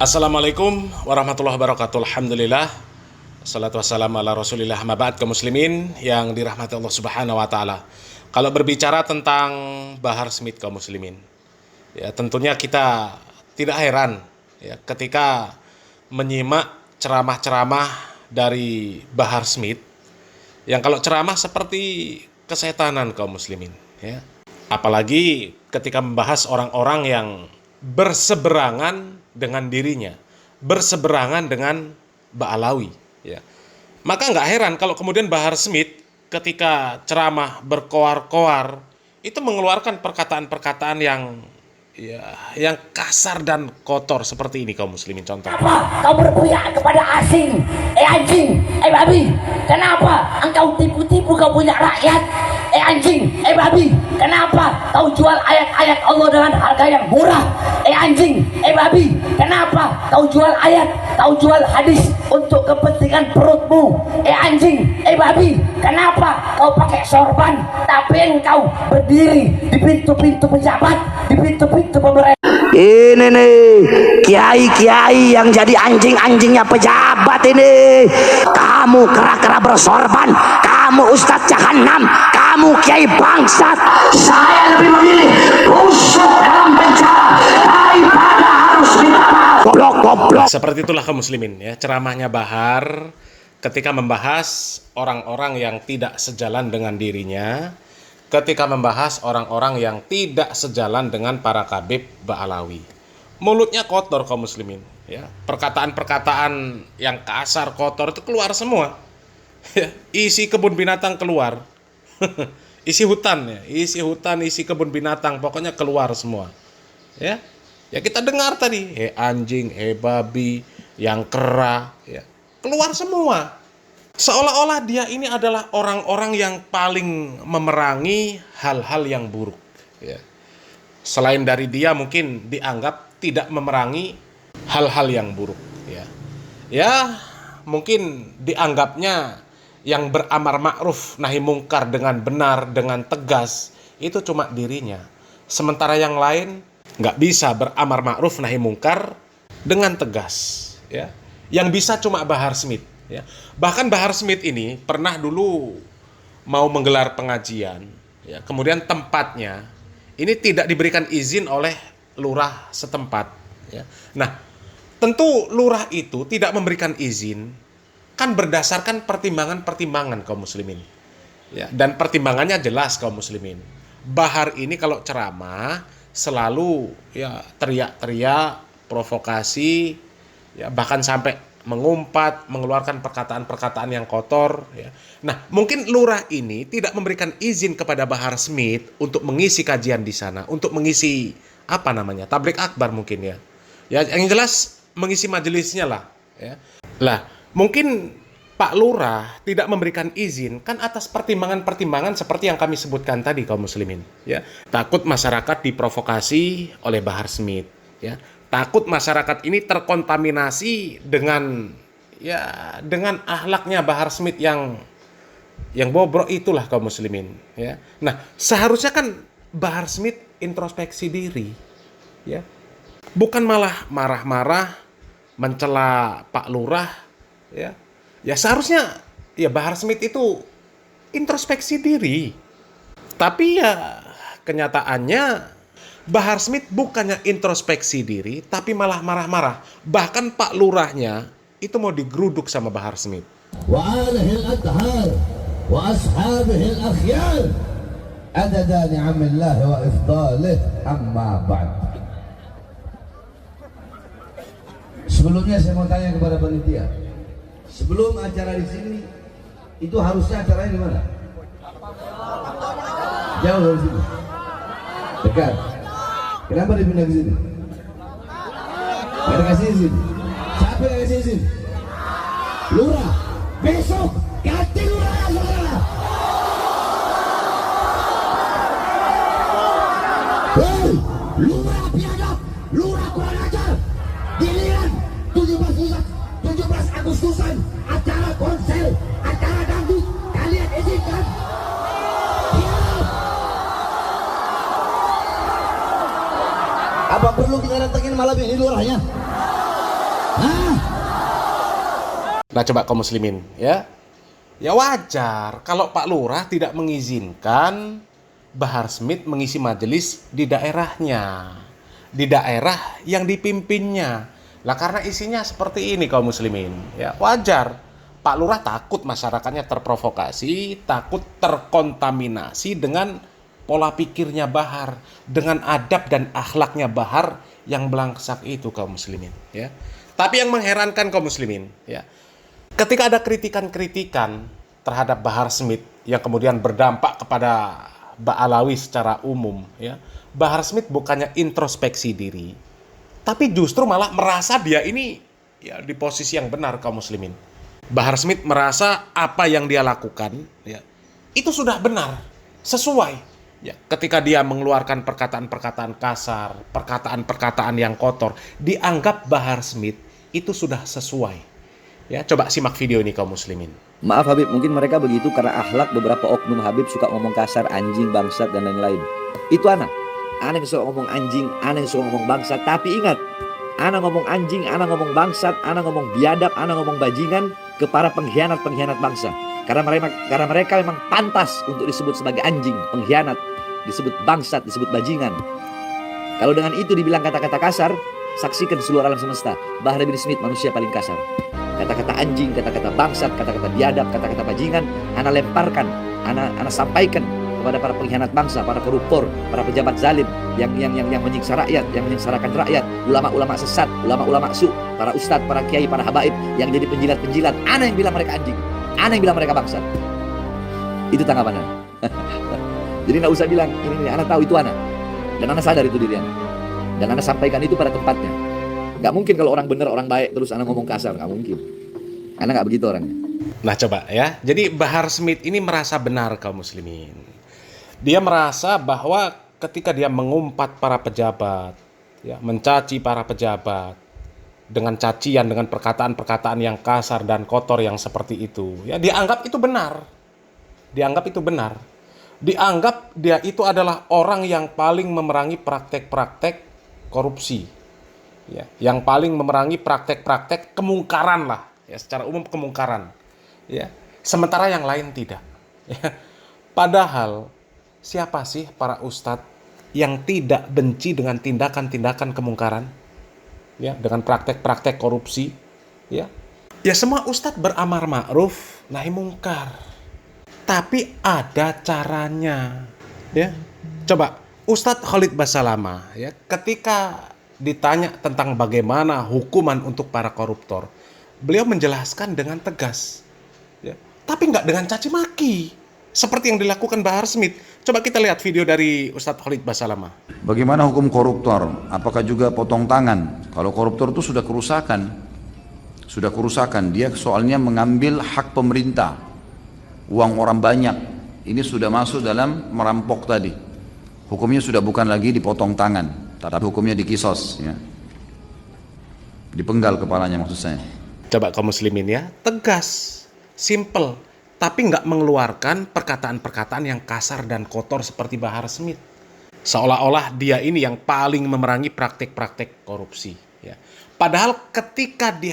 Assalamualaikum warahmatullahi wabarakatuh. Alhamdulillah, salatu wassalamu ala rasulillah, maba'ad, kaum muslimin yang dirahmati Allah subhanahu wa ta'ala. Kalau berbicara tentang Bahar Smith, kaum muslimin, ya tentunya kita tidak heran ya, ketika menyimak ceramah-ceramah dari Bahar Smith, yang kalau ceramah seperti kesetanan, kaum muslimin ya. Apalagi ketika membahas orang-orang yang berseberangan dengan dirinya, berseberangan dengan Ba'alawi ya. Maka nggak heran kalau kemudian Bahar Smith ketika ceramah berkoar-koar itu mengeluarkan perkataan-perkataan yang yang kasar dan kotor seperti ini, kaum muslimin. Contoh, kenapa kau berpihak kepada asing? Anjing, babi, kenapa engkau tipu-tipu kau punya rakyat? Anjing, babi, kenapa kau jual ayat-ayat Allah dengan harga yang murah? Anjing, babi, kenapa kau jual ayat, kau jual hadis untuk kepentingan perutmu? Anjing, babi, kenapa kau pakai sorban tapi engkau berdiri di pintu-pintu pejabat, di pintu-pintu pemerintah? Ini nih kiai-kiai yang jadi anjing-anjingnya pejabat ini. Kamu kera-kera bersorban, kamu ustadz jahanam, kamu kiai bangsat. Saya lebih memilih busuk dalam penjara daripada harus minta maaf. Goblok. Seperti itulah, kaum muslimin ya, ceramahnya Bahar ketika membahas orang-orang yang tidak sejalan dengan dirinya, ketika membahas orang-orang yang tidak sejalan dengan para kabib Ba'alawi. Mulutnya kotor, kaum muslimin ya. Perkataan-perkataan yang kasar, kotor itu keluar semua ya. Isi kebun binatang keluar. Isi hutan ya, isi kebun binatang, pokoknya keluar semua ya. Ya kita dengar tadi, anjing, babi, yang kera ya, keluar semua. Seolah-olah dia ini adalah orang-orang yang paling memerangi hal-hal yang buruk ya. Selain dari dia mungkin dianggap tidak memerangi hal-hal yang buruk ya. Ya mungkin dianggapnya yang beramar ma'ruf nahi mungkar dengan benar, dengan tegas, itu cuma dirinya. Sementara yang lain nggak bisa beramar ma'ruf nahi mungkar dengan tegas ya. Yang bisa cuma Bahar Smith ya. Bahkan Bahar Smith ini pernah dulu mau menggelar pengajian ya, kemudian tempatnya ini tidak diberikan izin oleh lurah setempat ya. Nah, tentu lurah itu tidak memberikan izin kan berdasarkan pertimbangan-pertimbangan, kaum muslimin ya. Dan pertimbangannya jelas, kaum muslimin. Bahar ini kalau ceramah selalu ya teriak-teriak, provokasi ya, bahkan sampai mengumpat, mengeluarkan perkataan-perkataan yang kotor ya. Nah, mungkin lurah ini tidak memberikan izin kepada Bahar Smith untuk mengisi kajian di sana, untuk mengisi tablik akbar mungkin ya. Ya yang jelas mengisi majelisnya lah ya. Lah, mungkin Pak Lurah tidak memberikan izin kan atas pertimbangan-pertimbangan seperti yang kami sebutkan tadi, kaum muslimin ya. Takut masyarakat diprovokasi oleh Bahar Smith ya. Takut masyarakat ini terkontaminasi dengan akhlaknya Bahar Smith yang bobrok itulah, kaum muslimin ya. Nah, seharusnya kan Bahar Smith introspeksi diri ya. Bukan malah marah-marah mencela Pak Lurah ya. Ya seharusnya ya Bahar Smith itu introspeksi diri. Tapi ya kenyataannya Bahar Smith bukannya introspeksi diri, tapi malah marah-marah. Bahkan Pak Lurahnya itu mau digeruduk sama Bahar Smith. Wa alihil adhar wa ashabihil akhyar adada ni'amillah wa ifdalih amma ba'd. Sebelumnya saya mau tanya kepada panitia, sebelum acara di sini itu harusnya acaranya di mana? Jauh dari sini, dekat. Kenapa dipindah ke sini? Gak dikasih izin. Siapa yang kasih izin? Lurah. Besok ganti lurah, saudara. Hei, lurah biadab, lurah kurang ajar. Giliran 17 Agustusan acara konser, acara dangdut, kalian izinkan? Apa perlu kita datengin malam ini lurahnya? Nah coba kaum muslimin ya. Ya wajar kalau Pak Lurah tidak mengizinkan Bahar Smith mengisi majelis di daerahnya, di daerah yang dipimpinnya. Lah karena isinya seperti ini kaum muslimin, ya wajar. Pak Lurah takut masyarakatnya terprovokasi, takut terkontaminasi dengan pola pikirnya Bahar, dengan adab dan akhlaknya Bahar yang belangsak itu kaum muslimin, ya. Tapi yang mengherankan kaum muslimin, ya, ketika ada kritikan-kritikan terhadap Bahar Smith yang kemudian berdampak kepada Ba'alawi secara umum, ya, Bahar Smith bukannya introspeksi diri, tapi justru malah merasa dia ini ya di posisi yang benar kaum muslimin. Bahar Smith merasa apa yang dia lakukan, ya, itu sudah benar, sesuai. Ya, ketika dia mengeluarkan perkataan-perkataan kasar, perkataan-perkataan yang kotor, dianggap Bahar Smith itu sudah sesuai. Ya, coba simak video ini kaum muslimin. Maaf Habib, mungkin mereka begitu karena akhlak beberapa oknum Habib suka ngomong kasar, anjing, bangsat, dan lain-lain. Itu anak yang suka ngomong anjing, anak yang suka ngomong bangsat. Tapi ingat, anak ngomong anjing, anak ngomong bangsat, anak ngomong biadab, anak ngomong bajingan ke para pengkhianat-pengkhianat bangsa. Karena mereka memang pantas untuk disebut sebagai anjing, pengkhianat, disebut bangsat, disebut bajingan. Kalau dengan itu dibilang kata-kata kasar, saksikan seluruh alam semesta, Bahar bin Smith manusia paling kasar. Kata-kata anjing, kata-kata bangsat, kata-kata biadab, kata-kata bajingan, ana lemparkan, ana sampaikan kepada para pengkhianat bangsa, para koruptor, para pejabat zalim yang menyiksa rakyat, yang menyengsarakan rakyat, ulama-ulama sesat, ulama-ulama su, para ustadz, para kiai, para habaib yang jadi penjilat-penjilat. Ana yang bilang mereka anjing, ana yang bilang mereka bangsat. Itu tanggapan ana. Jadi nggak usah bilang ini, ana tahu itu ana, dan ana sadar itu diri ana, dan ana sampaikan itu pada tempatnya. Nggak mungkin kalau orang benar, orang baik terus ana ngomong kasar, nggak mungkin. Ana nggak begitu orangnya. Nah coba ya, jadi Bahar Smith ini merasa benar kaum muslimin. Dia merasa bahwa ketika dia mengumpat para pejabat, ya, mencaci para pejabat dengan cacian, dengan perkataan-perkataan yang kasar dan kotor yang seperti itu, ya dianggap itu benar. Dianggap itu benar. Dianggap dia itu adalah orang yang paling memerangi praktek-praktek korupsi. Ya, yang paling memerangi praktek-praktek kemungkaran lah, ya, secara umum kemungkaran. Ya, sementara yang lain tidak. Ya. Padahal siapa sih para ustadz yang tidak benci dengan tindakan-tindakan kemungkaran? Ya, dengan praktek-praktek korupsi, ya. Ya semua ustadz beramar ma'ruf nahi mungkar. Tapi ada caranya, ya. Coba Ustadz Khalid Basalamah, ya, ketika ditanya tentang bagaimana hukuman untuk para koruptor, beliau menjelaskan dengan tegas, ya, tapi nggak dengan caci maki seperti yang dilakukan Bahar Smith. Coba kita lihat video dari Ustadz Khalid Basalamah. Bagaimana hukum koruptor? Apakah juga potong tangan? Kalau koruptor itu sudah kerusakan, dia soalnya mengambil hak pemerintah, uang orang banyak. Ini sudah masuk dalam merampok tadi. Hukumnya sudah bukan lagi dipotong tangan, tapi hukumnya dikisos, ya. Dipenggal kepalanya maksud saya. Coba kaum muslimin ya, tegas, simple, tapi nggak mengeluarkan perkataan-perkataan yang kasar dan kotor seperti Bahar Smith. Seolah-olah dia ini yang paling memerangi praktek-praktek korupsi. Ya. Padahal ketika di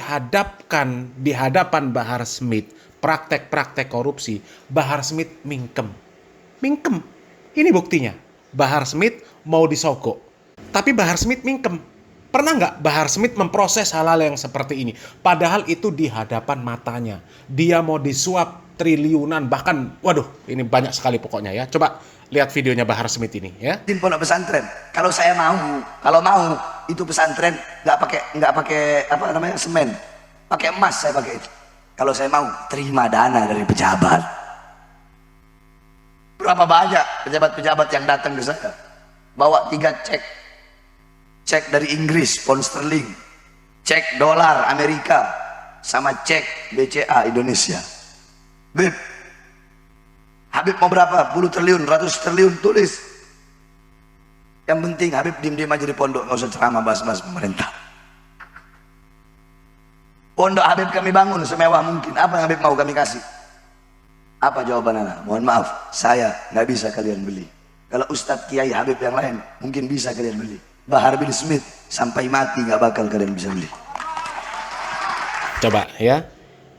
hadapan Bahar Smith, praktek-praktek korupsi, Bahar Smith mingkem. Ini buktinya. Bahar Smith mau disogok, tapi Bahar Smith mingkem. Pernah nggak Bahar Smith memproses hal-hal yang seperti ini? Padahal itu di hadapan matanya. Dia mau disuap triliunan, bahkan, waduh, ini banyak sekali pokoknya ya. Coba lihat videonya Bahar Smith ini ya. Di pondok pesantren, kalau saya kalau mau itu pesantren nggak pakai apa namanya semen, pakai emas saya pakai itu. Kalau saya mau terima dana dari pejabat. Berapa banyak pejabat-pejabat yang datang ke saya, bawa 3 cek dari Inggris, pound sterling, cek dolar Amerika, sama cek BCA Indonesia. Habib mau berapa? Puluh triliun, ratus triliun, tulis. Yang penting Habib diem-diem aja di pondok, nggak usah ceramah bahas-bahas pemerintah. Pondok Habib kami bangun semewah mungkin. Apa yang Habib mau kami kasih? Apa jawaban anak? Mohon maaf, saya nggak bisa kalian beli. Kalau Ustadz Kiai Habib yang lain mungkin bisa kalian beli. Bahar bin Smith sampai mati nggak bakal kalian bisa beli. Coba ya.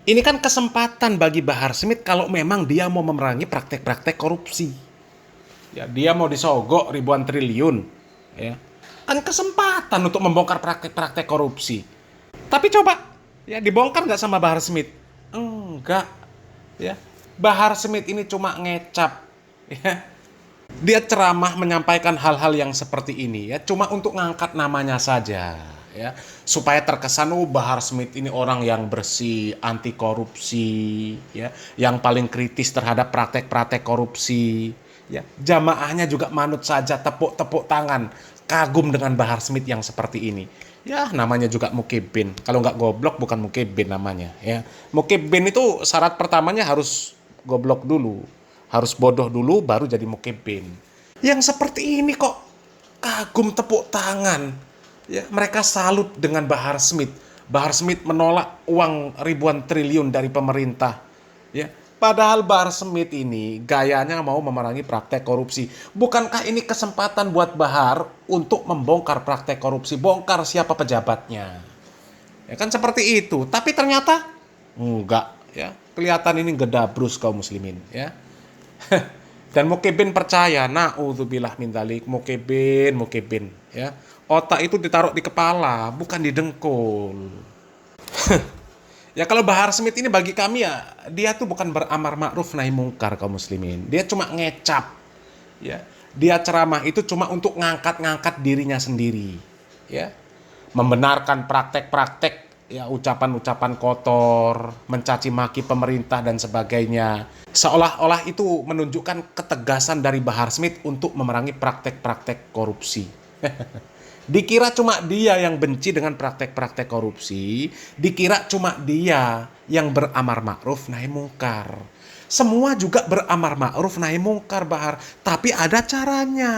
Ini kan kesempatan bagi Bahar Smith kalau memang dia mau memerangi praktek-praktek korupsi. Ya, dia mau disogok ribuan triliun, ya. Kan kesempatan untuk membongkar praktek-praktek korupsi. Tapi coba, ya dibongkar nggak sama Bahar Smith? Enggak, ya. Bahar Smith ini cuma ngecap, ya. Dia ceramah menyampaikan hal-hal yang seperti ini, ya, cuma untuk ngangkat namanya saja, ya, supaya terkesan Bahar Smith ini orang yang bersih, anti korupsi, ya, yang paling kritis terhadap praktek-praktek korupsi. Ya, jamaahnya juga manut saja, tepuk-tepuk tangan, kagum dengan Bahar Smith yang seperti ini. Ya, namanya juga mukibin. Kalau nggak goblok bukan mukibin namanya. Ya, mukibin itu syarat pertamanya harus goblok dulu, harus bodoh dulu, baru jadi mukibin. Yang seperti ini kok kagum, tepuk tangan. Ya, mereka salut dengan Bahar Smith. Bahar Smith menolak uang ribuan triliun dari pemerintah. Ya. Padahal Bahar Smith ini gayanya mau memerangi praktek korupsi. Bukankah ini kesempatan buat Bahar untuk membongkar praktek korupsi, bongkar siapa pejabatnya? Ya kan seperti itu. Tapi ternyata enggak, ya. Kelihatan ini gedabrus kaum muslimin, ya. Dan mukibin percaya, naudzubillah min dzalik, mukibin, ya. Otak itu ditaruh di kepala, bukan di dengkul. Ya kalau Bahar Smith ini bagi kami ya, dia tuh bukan beramar ma'ruf nahi mungkar kaum muslimin. Dia cuma ngecap. Ya. Dia ceramah itu cuma untuk ngangkat-ngangkat dirinya sendiri. Ya. Membenarkan praktek-praktek, ya, ucapan-ucapan kotor, mencaci maki pemerintah dan sebagainya. Seolah-olah itu menunjukkan ketegasan dari Bahar Smith untuk memerangi praktek-praktek korupsi. Dikira cuma dia yang benci dengan praktek-praktek korupsi, dikira cuma dia yang beramar ma'ruf nahi mungkar. Semua juga beramar ma'ruf nahi mungkar, Bahar, tapi ada caranya.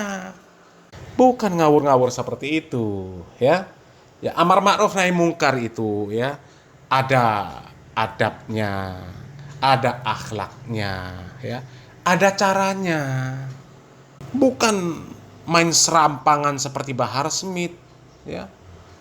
Bukan ngawur-ngawur seperti itu, ya. Ya, amar ma'ruf nahi mungkar itu, ya, ada adabnya, ada akhlaknya, ya. Ada caranya. Bukan main serampangan seperti Bahar Smith, ya,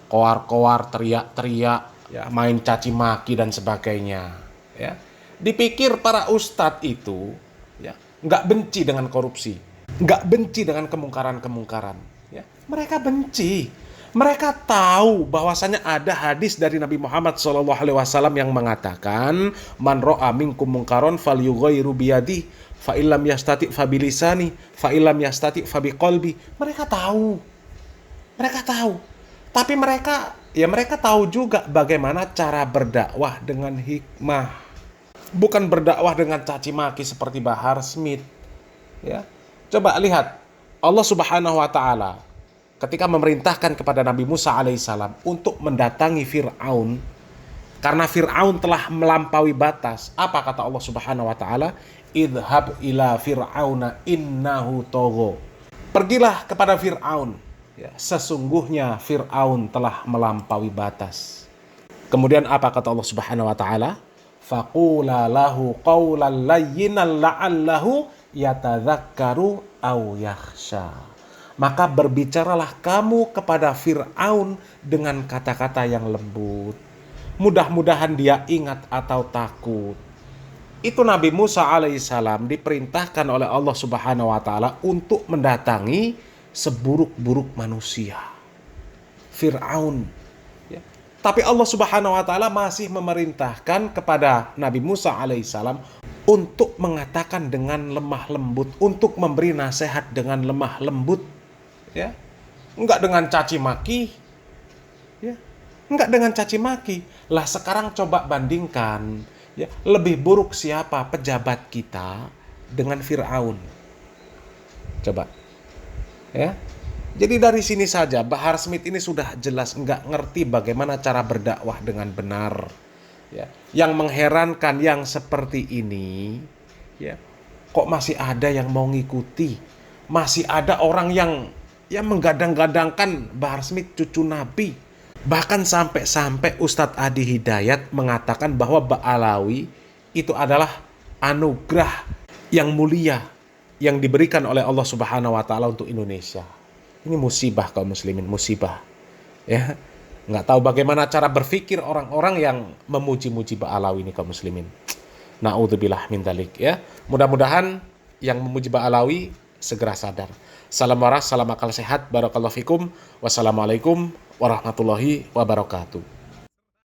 koar-koar, teriak-teriak, ya, main caci maki dan sebagainya, ya. Dipikir para ustadz itu, ya, nggak benci dengan korupsi, nggak benci dengan kemungkaran-kemungkaran, ya. Mereka benci, mereka tahu bahwasanya ada hadis dari Nabi Muhammad SAW yang mengatakan, man ro'a minkum mungkaron falyughayyiru biyadihi fa illam yastati fa bilisani fa illam yastati fa biqalbi. Mereka tahu. Tapi mereka tahu juga bagaimana cara berdakwah dengan hikmah. Bukan berdakwah dengan caci maki seperti Bahar Smith. Ya. Coba lihat Allah Subhanahu wa taala ketika memerintahkan kepada Nabi Musa alaihissalam untuk mendatangi Fir'aun karena Fir'aun telah melampaui batas. Apa kata Allah Subhanahu wa taala? Idhab ila fir'auna innahu togho. Pergilah kepada Fir'aun, ya, sesungguhnya Fir'aun telah melampaui batas. Kemudian apa kata Allah Subhanahu wa taala? Faqula lahu qawlan layyinan la'allahu yatadzakkaru aw yakhsha. Maka berbicaralah kamu kepada Fir'aun dengan kata-kata yang lembut. Mudah-mudahan dia ingat atau takut. Itu Nabi Musa alaihissalam diperintahkan oleh Allah Subhanahu wa taala untuk mendatangi seburuk-buruk manusia, Fir'aun. Ya. Tapi Allah Subhanahu wa taala masih memerintahkan kepada Nabi Musa alaihissalam untuk mengatakan dengan lemah lembut, untuk memberi nasihat dengan lemah lembut, ya. Enggak dengan caci maki. Ya. Enggak dengan caci maki. Lah sekarang coba bandingkan, ya, lebih buruk siapa pejabat kita dengan Fir'aun? Coba, ya. Jadi dari sini saja Bahar Smith ini sudah jelas nggak ngerti bagaimana cara berdakwah dengan benar. Ya. Yang mengherankan yang seperti ini, ya, kok masih ada yang mau ngikuti, masih ada orang yang menggadang-gadangkan Bahar Smith cucu Nabi. Bahkan sampai Ustadz Adi Hidayat mengatakan bahwa Ba'alawi itu adalah anugerah yang mulia yang diberikan oleh Allah Subhanahu wa taala untuk Indonesia. Ini musibah kaum muslimin, musibah. Ya. Nggak tahu bagaimana cara berpikir orang-orang yang memuji-muji Ba'alawi ini kaum muslimin. Na'udzubillah min dzalik ya. Mudah-mudahan yang memuji Ba'alawi segera sadar. Salam waras, salam akal sehat, barakallahu fikum. Wassalamualaikum warahmatullahi wabarakatuh.